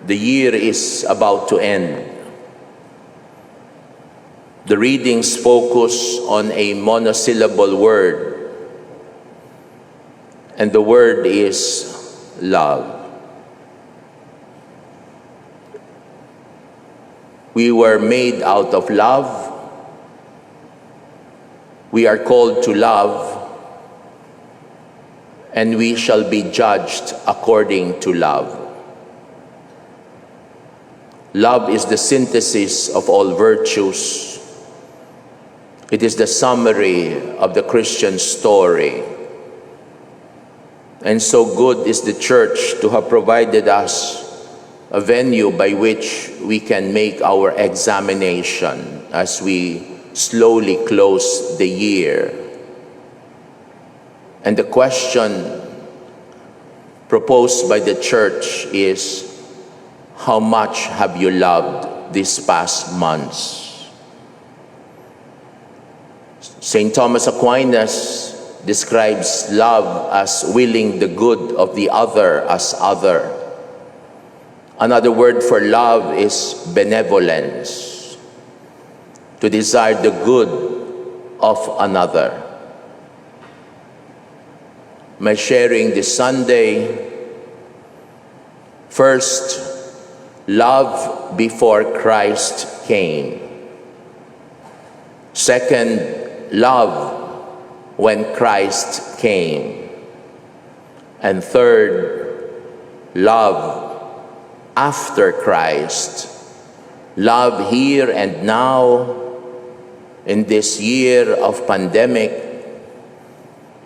The year is about to end. The readings focus on a monosyllable word, and the word is love. We were made out of love. We are called to love, and we shall be judged according to love. Love is the synthesis of all virtues. It is the summary of the Christian story. And so good is the Church to have provided us a venue by which we can make our examination as we slowly close the year. And the question proposed by the Church is, how much have you loved these past months? St. Thomas Aquinas describes love as willing the good of the other as other. Another word for love is benevolence, to desire the good of another. My sharing this Sunday, first, love before Christ came. Second, love when Christ came. And third, love after Christ. Love here and now, in this year of pandemic,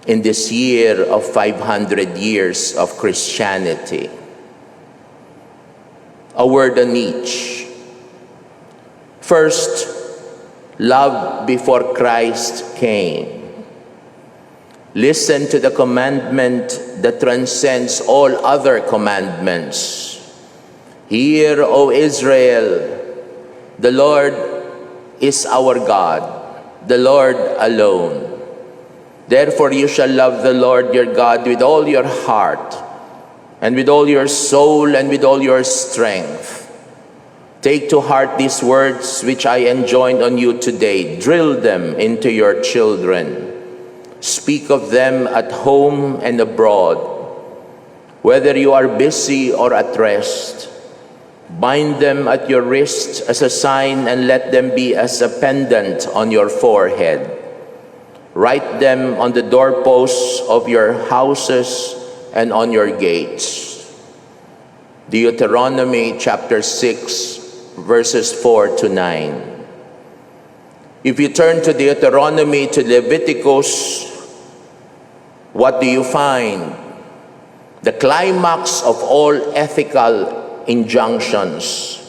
in this year of 500 years of Christianity. A word on each. First, love before Christ came. Listen to the commandment that transcends all other commandments. Hear, O Israel, the Lord is our God, the Lord alone. Therefore you shall love the Lord your God with all your heart, and with all your soul, and with all your strength. Take to heart these words which I enjoin on you today. Drill them into your children. Speak of them at home and abroad, whether you are busy or at rest. Bind them at your wrist as a sign, and let them be as a pendant on your forehead. Write them on the doorposts of your houses and on your gates. Deuteronomy chapter 6, verses 4 to 9. If you turn to Deuteronomy, to Leviticus, what do you find? The climax of all ethical injunctions.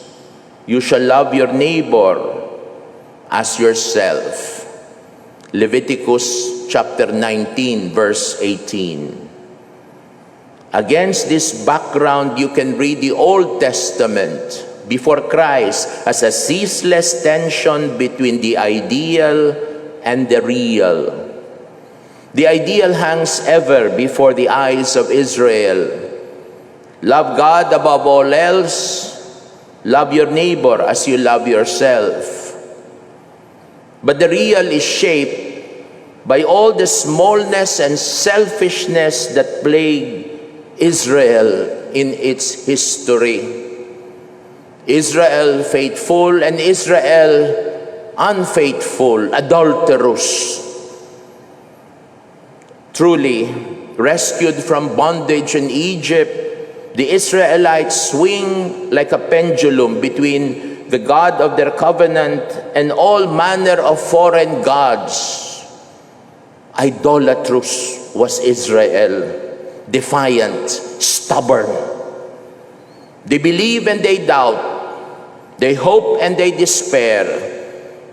You shall love your neighbor as yourself. Leviticus chapter 19, verse 18. Against this background, you can read the Old Testament before Christ as a ceaseless tension between the ideal and the real. The ideal hangs ever before the eyes of Israel. Love God above all else. Love your neighbor as you love yourself. But the real is shaped by all the smallness and selfishness that plague Israel in its history. Israel faithful and Israel unfaithful, adulterous. Truly, rescued from bondage in Egypt, the Israelites swing like a pendulum between the God of their covenant and all manner of foreign gods. Idolatrous was Israel, defiant, stubborn. They believe and they doubt. They hope and they despair.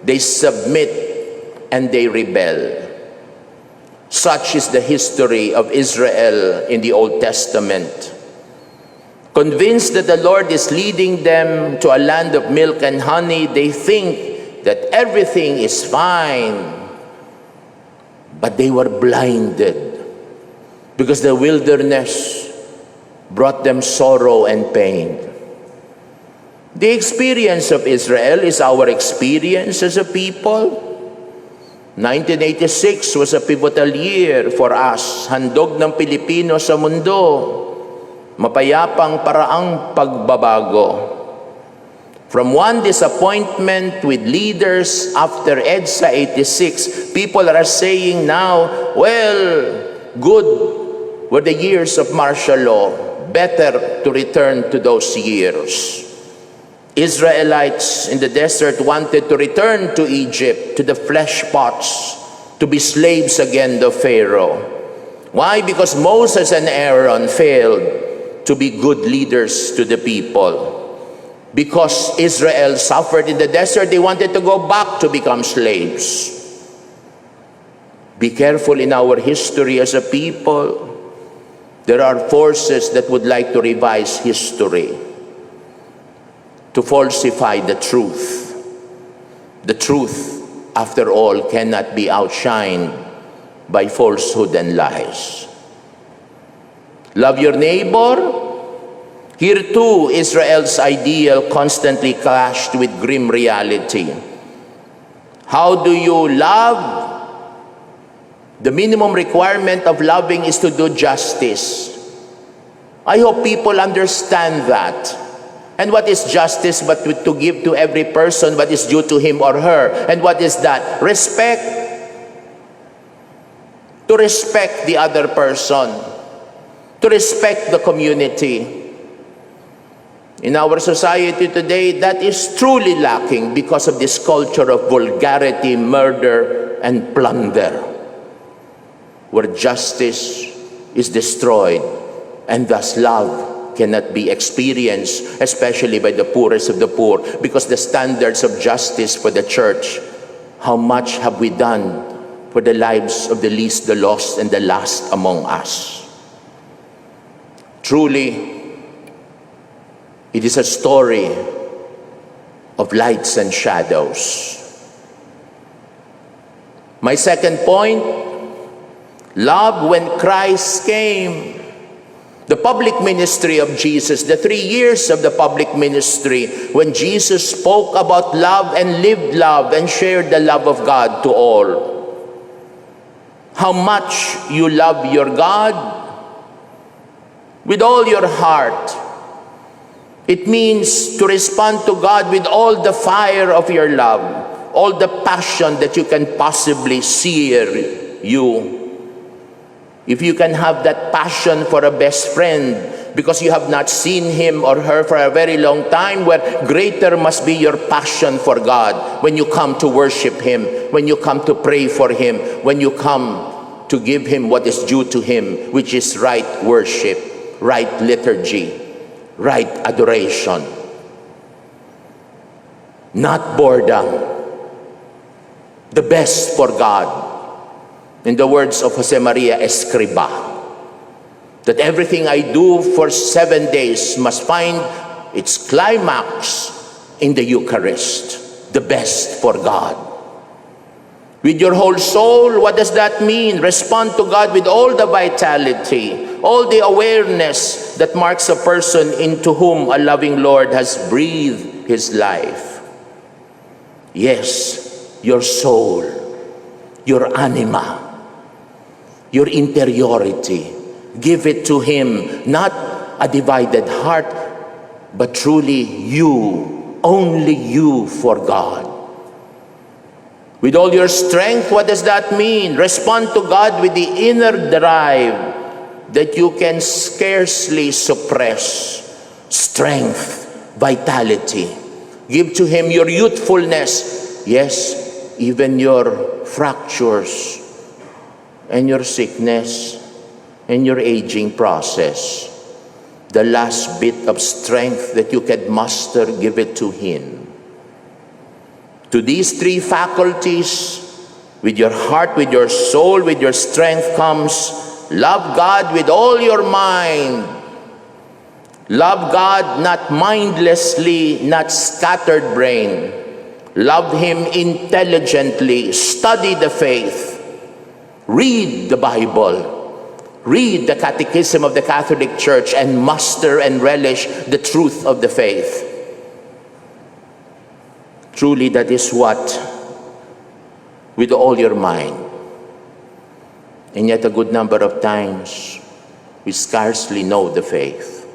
They submit and they rebel. Such is the history of Israel in the Old Testament. Convinced that the Lord is leading them to a land of milk and honey, they think that everything is fine. But they were blinded because the wilderness brought them sorrow and pain. The experience of Israel is our experience as a people. 1986 was a pivotal year for us. Handog ng Pilipino sa mundo. Mapayapang paraang pagbabago. From one disappointment with leaders after EDSA 86, people are saying now, well, good were the years of martial law. Better to return to those years. Israelites in the desert wanted to return to Egypt, to the flesh pots, to be slaves again to Pharaoh. Why? Because Moses and Aaron failed to be good leaders to the people. Because Israel suffered in the desert, they wanted to go back to become slaves. Be careful in our history as a people. There are forces that would like to revise history, to falsify the truth. The truth, after all, cannot be outshined by falsehood and lies. Love your neighbor. Here too, Israel's ideal constantly clashed with grim reality. How do you love? The minimum requirement of loving is to do justice. I hope people understand that. And what is justice but to give to every person what is due to him or her? And what is that? Respect. To respect the other person. To respect the community. In our society today, that is truly lacking because of this culture of vulgarity, murder, and plunder, where justice is destroyed, and thus love cannot be experienced, especially by the poorest of the poor, because the standards of justice for the church, how much have we done for the lives of the least, the lost, and the last among us? Truly, it is a story of lights and shadows. My second point, love when Christ came. The public ministry of Jesus, the 3 years of the public ministry, when Jesus spoke about love and lived love and shared the love of God to all. How much you love your God? With all your heart. It means to respond to God with all the fire of your love, all the passion that you can possibly sear you. If you can have that passion for a best friend because you have not seen him or her for a very long time, where greater must be your passion for God when you come to worship him, when you come to pray for him, when you come to give him what is due to him, which is right worship, right liturgy, right adoration, not boredom. The best for God. In the words of Jose Maria Escriba, that everything I do for 7 days must find its climax in the Eucharist. The best for God. With your whole soul, what does that mean? Respond to God with all the vitality, all the awareness that marks a person into whom a loving Lord has breathed his life. Yes, your soul, your anima, your interiority. Give it to him, not a divided heart, but truly you, only you for God. With all your strength, what does that mean? Respond to God with the inner drive that you can scarcely suppress. Strength, vitality. Give to him your youthfulness. Yes, even your fractures and your sickness and your aging process. The last bit of strength that you can muster, give it to him. To these 3 faculties, with your heart, with your soul, with your strength, comes love God with all your mind. Love God not mindlessly, not scattered brain. Love him intelligently. Study the faith. Read the Bible. Read the Catechism of the Catholic Church and muster and relish the truth of the faith. Truly, that is what, with all your mind. And yet a good number of times, we scarcely know the faith.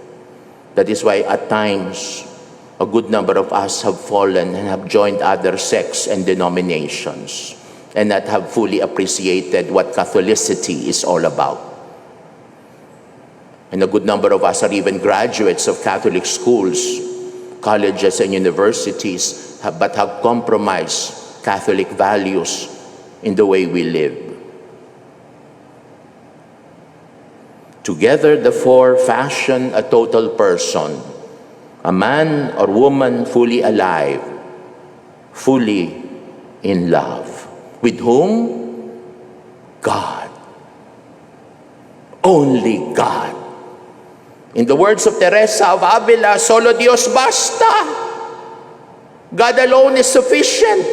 That is why at times, a good number of us have fallen and have joined other sects and denominations and not have fully appreciated what Catholicity is all about. And a good number of us are even graduates of Catholic schools, colleges, and universities, but have compromised Catholic values in the way we live. Together, the four fashion a total person, a man or woman fully alive, fully in love. With whom? God. Only God. In the words of Teresa of Avila, solo Dios basta. God alone is sufficient.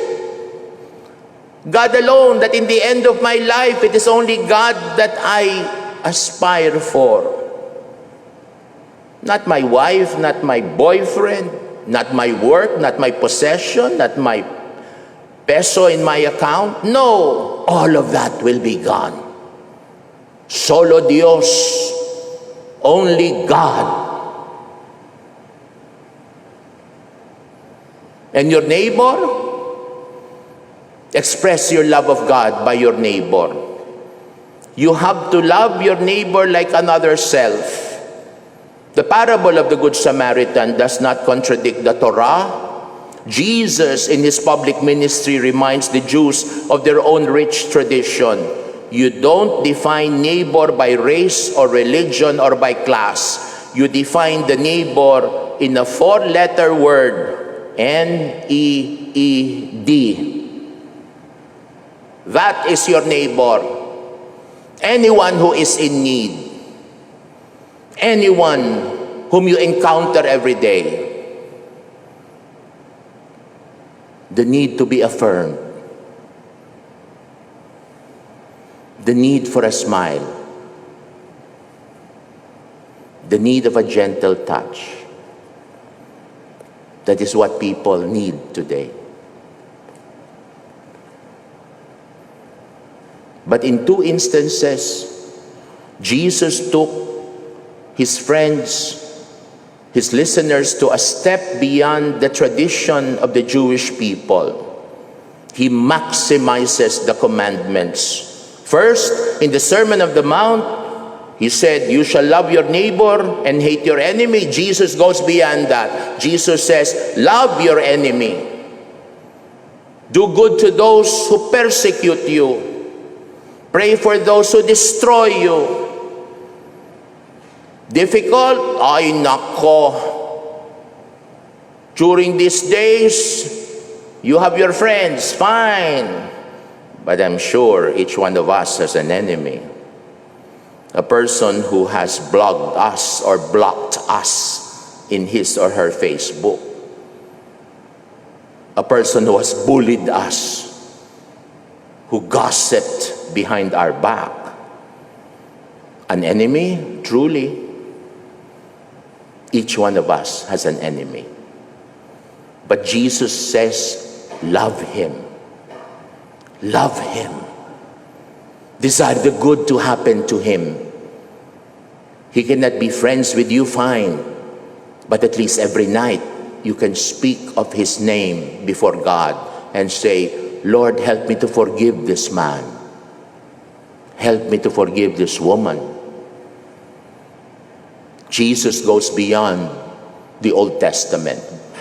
God alone, that in the end of my life, it is only God that I aspire for. Not my wife, not my boyfriend, not my work, not my possession, not my peso in my account. No, all of that will be gone. Solo Dios, only God. And your neighbor, express your love of God by your neighbor. You have to love your neighbor like another self. The parable of the Good Samaritan does not contradict the Torah. Jesus, in his public ministry, reminds the Jews of their own rich tradition. You don't define neighbor by race or religion or by class. You define the neighbor in a four-letter word, N-E-E-D. That is your neighbor. Anyone who is in need. Anyone whom you encounter every day. The need to be affirmed. The need for a smile. The need of a gentle touch. That is what people need today. But in two instances, Jesus took his friends, his listeners, to a step beyond the tradition of the Jewish people. He maximizes the commandments. First, in the Sermon on the Mount, he said, you shall love your neighbor and hate your enemy. Jesus goes beyond that. Jesus says, love your enemy. Do good to those who persecute you. Pray for those who destroy you. Difficult? Ay nako. During these days, you have your friends, fine. But I'm sure each one of us has an enemy. A person who has blocked us or blocked us in his or her Facebook. A person who has bullied us, who gossiped behind our back. An enemy, truly. Each one of us has an enemy. But Jesus says, love him. Love him. Desire the good to happen to him. He cannot be friends with you, fine. But at least every night, you can speak of his name before God and say, Lord, help me to forgive this man. Help me to forgive this woman. Jesus goes beyond the Old Testament.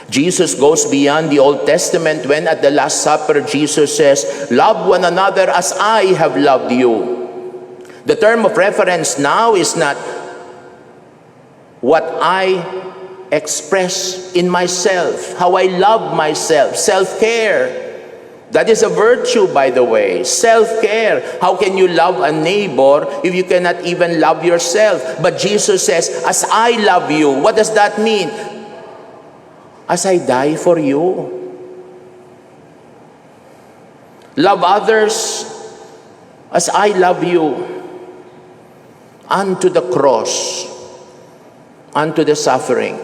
Jesus goes beyond the Old Testament when at the Last Supper, Jesus says, love one another as I have loved you. The term of reference now is not what I express in myself, how I love myself, self-care. That is a virtue, by the way, self-care. How can you love a neighbor if you cannot even love yourself? But Jesus says, as I love you. What does that mean? As I die for you. Love others as I love you. Unto the cross, unto the suffering.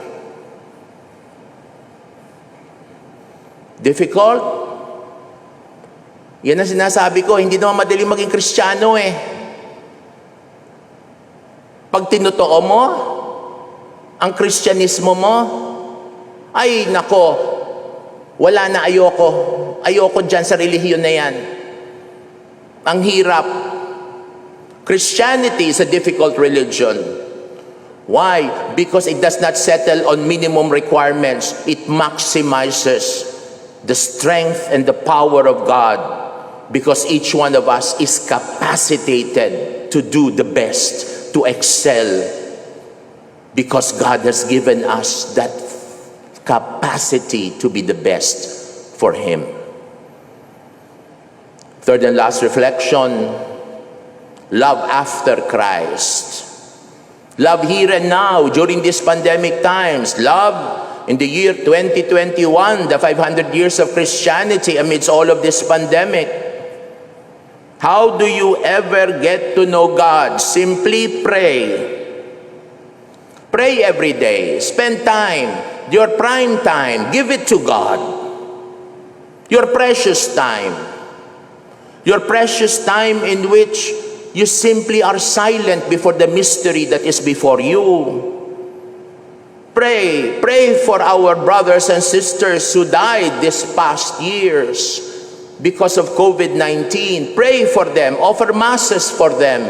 Difficult? Yan ang sinasabi ko, hindi naman madaling maging Kristiyano eh. Pag tinutoo mo, ang Kristyanismo mo, ay nako, wala na, ayoko. Ayoko dyan sa relihiyon na yan. Ang hirap. Christianity is a difficult religion. Why? Because it does not settle on minimum requirements. It maximizes the strength and the power of God, because each one of us is capacitated to do the best, to excel, because God has given us that capacity to be the best for Him. Third and last reflection, love after Christ. Love here and now during these pandemic times. Love in the year 2021, the 500 years of Christianity amidst all of this pandemic. How do you ever get to know God? Simply pray. Pray every day. Spend time, your prime time. Give it to God. Your precious time. Your precious time in which you simply are silent before the mystery that is before you. Pray. Pray for our brothers and sisters who died this past years because of COVID-19. Pray for them. Offer masses for them.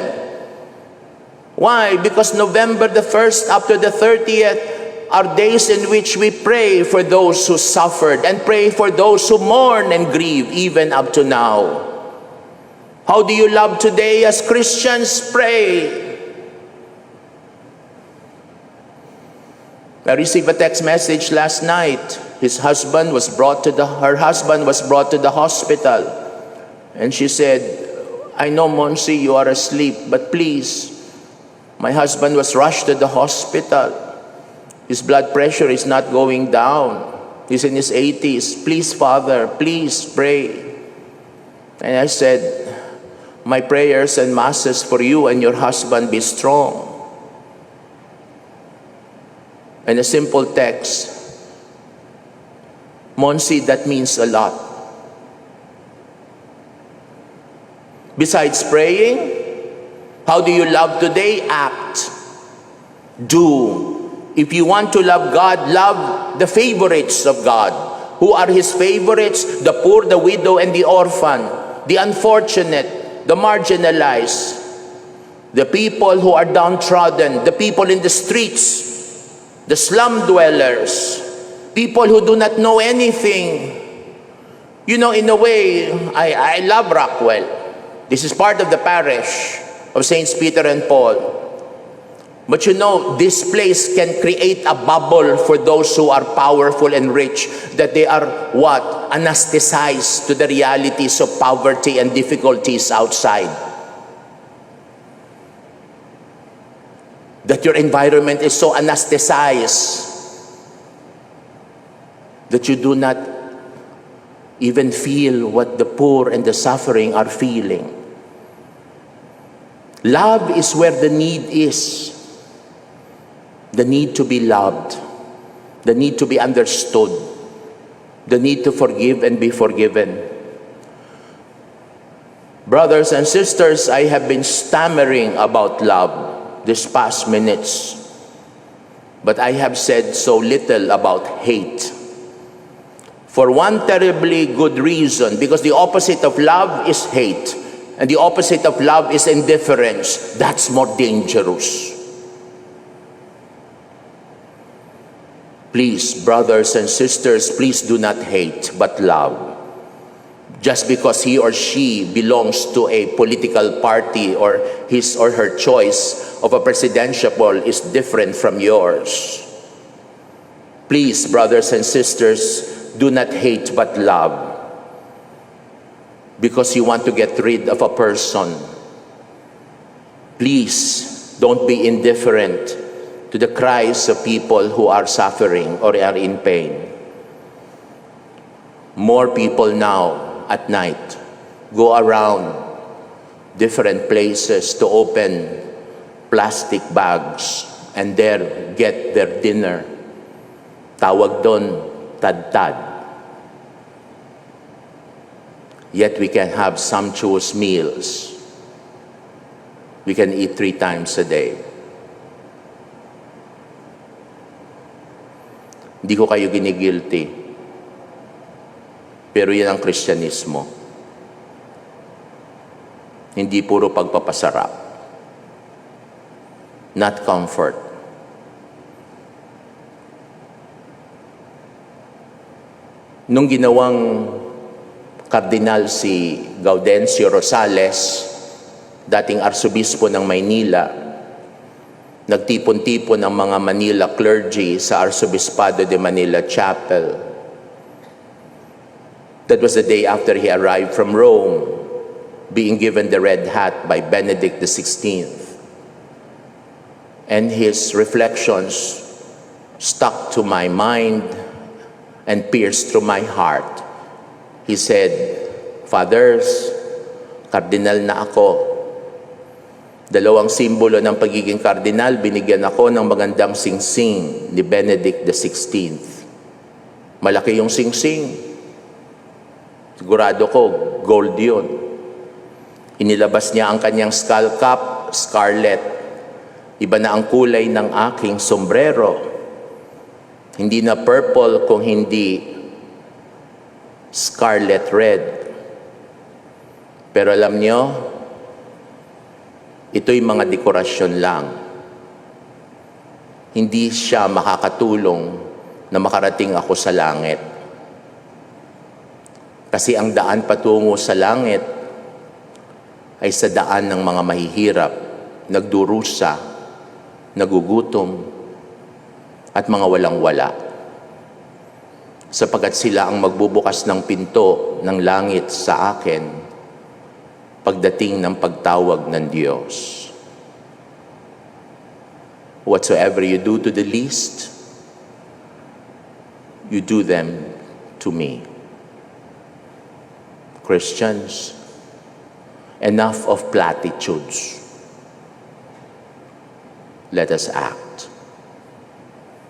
Why? Because November the 1st up to the 30th are days in which we pray for those who suffered and pray for those who mourn and grieve even up to now. How do you love today as Christians? Pray. I received a text message last night. Her husband was brought to the hospital. And she said, I know, Monsi, you are asleep, but please, my husband was rushed to the hospital. His blood pressure is not going down. He's in his 80s. Please, Father, please pray. And I said, my prayers and masses for you and your husband be strong. And a simple text, Monsi, that means a lot. Besides praying, how do you love today? Act. Do. If you want to love God, love the favorites of God. Who are His favorites? The poor, the widow, and the orphan, the unfortunate, the marginalized, the people who are downtrodden, the people in the streets, the slum dwellers, people who do not know anything. You know, in a way, I love Rockwell. This is part of the parish of Saints Peter and Paul. But you know, this place can create a bubble for those who are powerful and rich, that they are what? Anesthetized to the realities of poverty and difficulties outside. That your environment is so anesthetized that you do not even feel what the poor and the suffering are feeling. Love is where the need is. The need to be loved, the need to be understood, the need to forgive and be forgiven. Brothers and sisters, I have been stammering about love these past minutes, but I have said so little about hate. For one terribly good reason, because the opposite of love is hate, and the opposite of love is indifference. That's more dangerous. Please, brothers and sisters, please do not hate, but love. Just because he or she belongs to a political party or his or her choice of a presidential role is different from yours. Please, brothers and sisters, do not hate, but love. Because you want to get rid of a person. Please, don't be indifferent to the cries of people who are suffering or are in pain. More people now at night go around different places to open plastic bags and there get their dinner. Tawag doon, tad-tad. yet we can have sumptuous meals. We can eat 3 times a day. Hindi ko kayo ginigilty. Pero yan ang Kristyanismo. Hindi puro pagpapasarap. Not comfort. Nung ginawang kardinal si Gaudencio Rosales, dating arsobispo ng Maynila, nagtipon-tipon ang mga Manila clergy sa Arsobispado de Manila Chapel. That was the day after he arrived from Rome, being given the red hat by Benedict XVI. And his reflections stuck to my mind and pierced through my heart. He said, "Fathers, kardinal na ako. 2 simbolo ng pagiging kardinal, binigyan ako ng magandang singsing ni Benedict XVI. Malaki yung singsing. Sigurado ko, gold yun. Inilabas niya ang kanyang skull cap, scarlet. Iba na ang kulay ng aking sombrero. Hindi na purple kung hindi scarlet red. Pero alam niyo, ito'y mga dekorasyon lang. Hindi siya makakatulong na makarating ako sa langit. Kasi ang daan patungo sa langit ay sa daan ng mga mahihirap, nagdurusa, nagugutom, at mga walang-wala. Sapagkat sila ang magbubukas ng pinto ng langit sa akin pagdating ng pagtawag ng Diyos. Whatsoever you do to the least, you do them to me. Christians, enough of platitudes. Let us act.